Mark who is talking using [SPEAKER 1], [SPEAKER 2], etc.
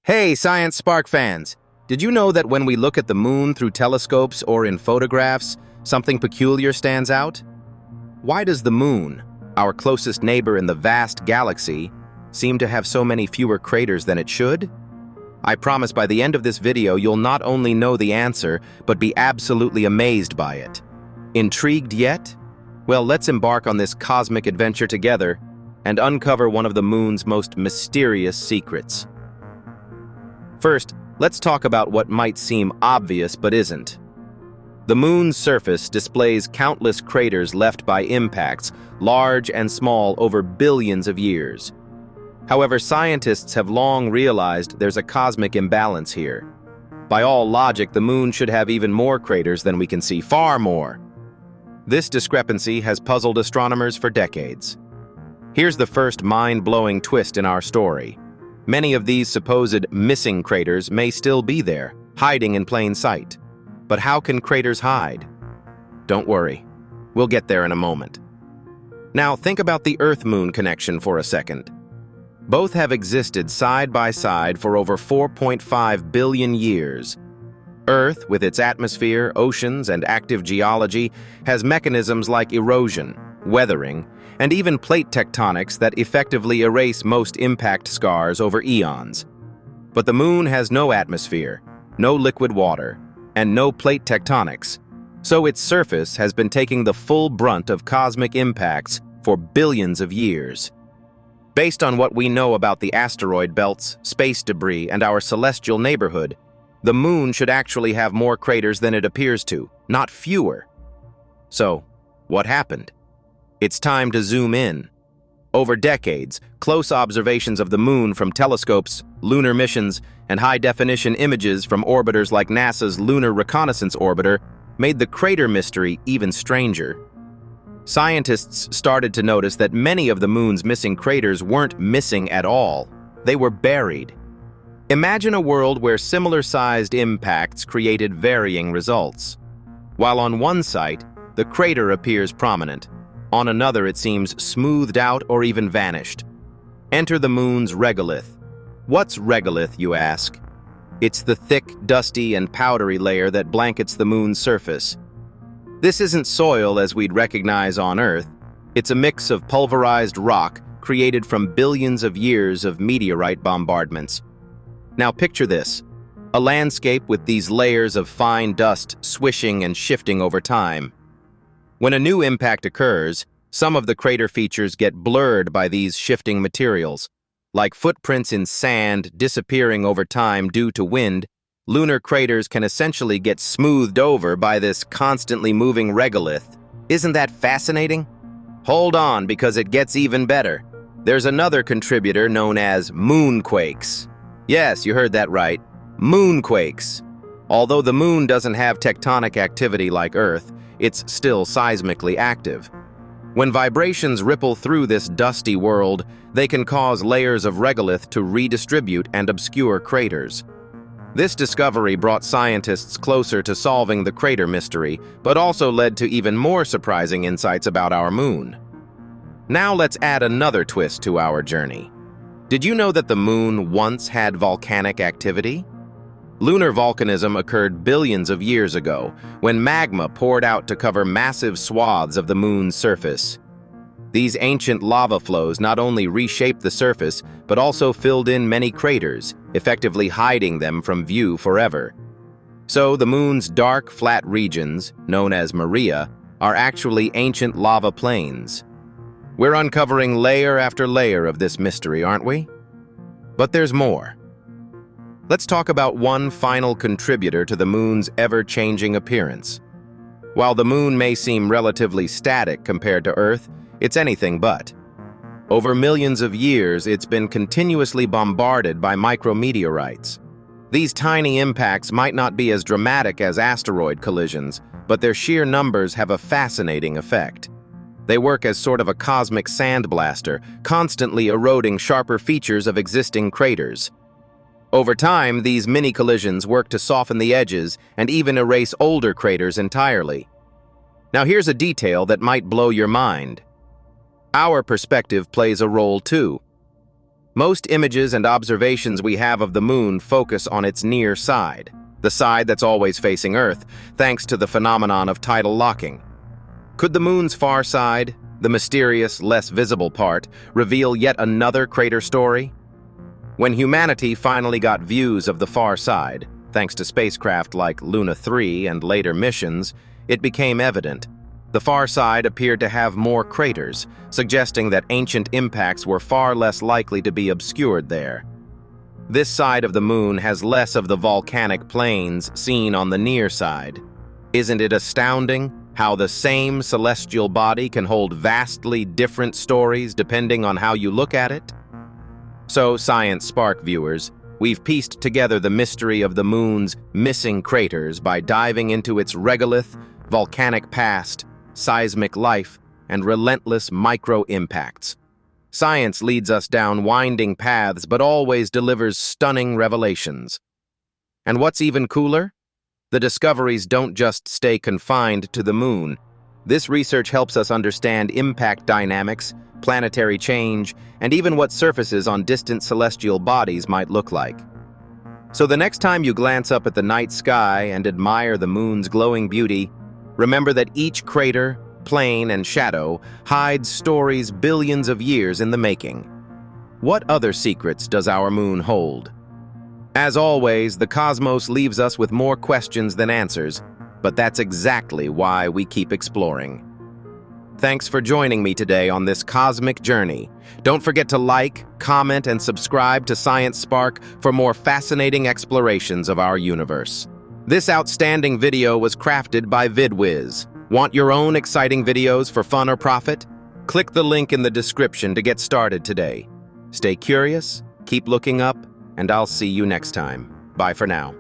[SPEAKER 1] Hey, Science Spark fans! Did you know that when we look at the moon through telescopes or in photographs, something peculiar stands out? Why does the moon, our closest neighbor in the vast galaxy, seem to have so many fewer craters than it should? I promise by the end of this video you'll not only know the answer, but be absolutely amazed by it. Intrigued yet? Well, let's embark on this cosmic adventure together and uncover one of the moon's most mysterious secrets. First, let's talk about what might seem obvious but isn't. The moon's surface displays countless craters left by impacts, large and small, over billions of years. However, scientists have long realized there's a cosmic imbalance here. By all logic, the moon should have even more craters than we can see, far more. This discrepancy has puzzled astronomers for decades. Here's the first mind-blowing twist in our story. Many of these supposed missing craters may still be there, hiding in plain sight. But how can craters hide? Don't worry, we'll get there in a moment. Now think about the Earth-Moon connection for a second. Both have existed side by side for over 4.5 billion years. Earth, with its atmosphere, oceans, and active geology, has mechanisms like erosion, weathering, and even plate tectonics that effectively erase most impact scars over eons. But the moon has no atmosphere, no liquid water, and no plate tectonics, so its surface has been taking the full brunt of cosmic impacts for billions of years. Based on what we know about the asteroid belts, space debris, and our celestial neighborhood, the moon should actually have more craters than it appears to, not fewer. So, what happened? It's time to zoom in. Over decades, close observations of the moon from telescopes, lunar missions, and high-definition images from orbiters like NASA's Lunar Reconnaissance Orbiter made the crater mystery even stranger. Scientists started to notice that many of the moon's missing craters weren't missing at all. They were buried. Imagine a world where similar-sized impacts created varying results. While on one site, the crater appears prominent. On another, it seems smoothed out or even vanished. Enter the moon's regolith. What's regolith, you ask? It's the thick, dusty, and powdery layer that blankets the moon's surface. This isn't soil as we'd recognize on Earth. It's a mix of pulverized rock created from billions of years of meteorite bombardments. Now picture this, a landscape with these layers of fine dust swishing and shifting over time. When a new impact occurs, some of the crater features get blurred by these shifting materials. Like footprints in sand disappearing over time due to wind, lunar craters can essentially get smoothed over by this constantly moving regolith. Isn't that fascinating? Hold on, because it gets even better. There's another contributor known as moonquakes. Yes, you heard that right. Moonquakes. Although the moon doesn't have tectonic activity like Earth, it's still seismically active. When vibrations ripple through this dusty world, they can cause layers of regolith to redistribute and obscure craters. This discovery brought scientists closer to solving the crater mystery, but also led to even more surprising insights about our moon. Now let's add another twist to our journey. Did you know that the moon once had volcanic activity? Lunar volcanism occurred billions of years ago, when magma poured out to cover massive swaths of the moon's surface. These ancient lava flows not only reshaped the surface, but also filled in many craters, effectively hiding them from view forever. So the moon's dark, flat regions, known as Maria, are actually ancient lava plains. We're uncovering layer after layer of this mystery, aren't we? But there's more. Let's talk about one final contributor to the moon's ever-changing appearance. While the moon may seem relatively static compared to Earth, it's anything but. Over millions of years, it's been continuously bombarded by micrometeorites. These tiny impacts might not be as dramatic as asteroid collisions, but their sheer numbers have a fascinating effect. They work as sort of a cosmic sandblaster, constantly eroding sharper features of existing craters. Over time, these mini-collisions work to soften the edges and even erase older craters entirely. Now here's a detail that might blow your mind. Our perspective plays a role too. Most images and observations we have of the moon focus on its near side, the side that's always facing Earth, thanks to the phenomenon of tidal locking. Could the moon's far side, the mysterious, less visible part, reveal yet another crater story? When humanity finally got views of the far side, thanks to spacecraft like Lunar 3 and later missions, it became evident. The far side appeared to have more craters, suggesting that ancient impacts were far less likely to be obscured there. This side of the moon has less of the volcanic plains seen on the near side. Isn't it astounding how the same celestial body can hold vastly different stories depending on how you look at it? So, Science Spark viewers, we've pieced together the mystery of the moon's missing craters by diving into its regolith, volcanic past, seismic life, and relentless micro-impacts. Science leads us down winding paths but always delivers stunning revelations. And what's even cooler? The discoveries don't just stay confined to the moon. This research helps us understand impact dynamics, planetary change, and even what surfaces on distant celestial bodies might look like. So the next time you glance up at the night sky and admire the moon's glowing beauty, remember that each crater, plane, and shadow hides stories billions of years in the making. What other secrets does our moon hold? As always, the cosmos leaves us with more questions than answers, but that's exactly why we keep exploring. Thanks for joining me today on this cosmic journey. Don't forget to like, comment, and subscribe to Science Spark for more fascinating explorations of our universe. This outstanding video was crafted by VidWiz. Want your own exciting videos for fun or profit? Click the link in the description to get started today. Stay curious, keep looking up, and I'll see you next time. Bye for now.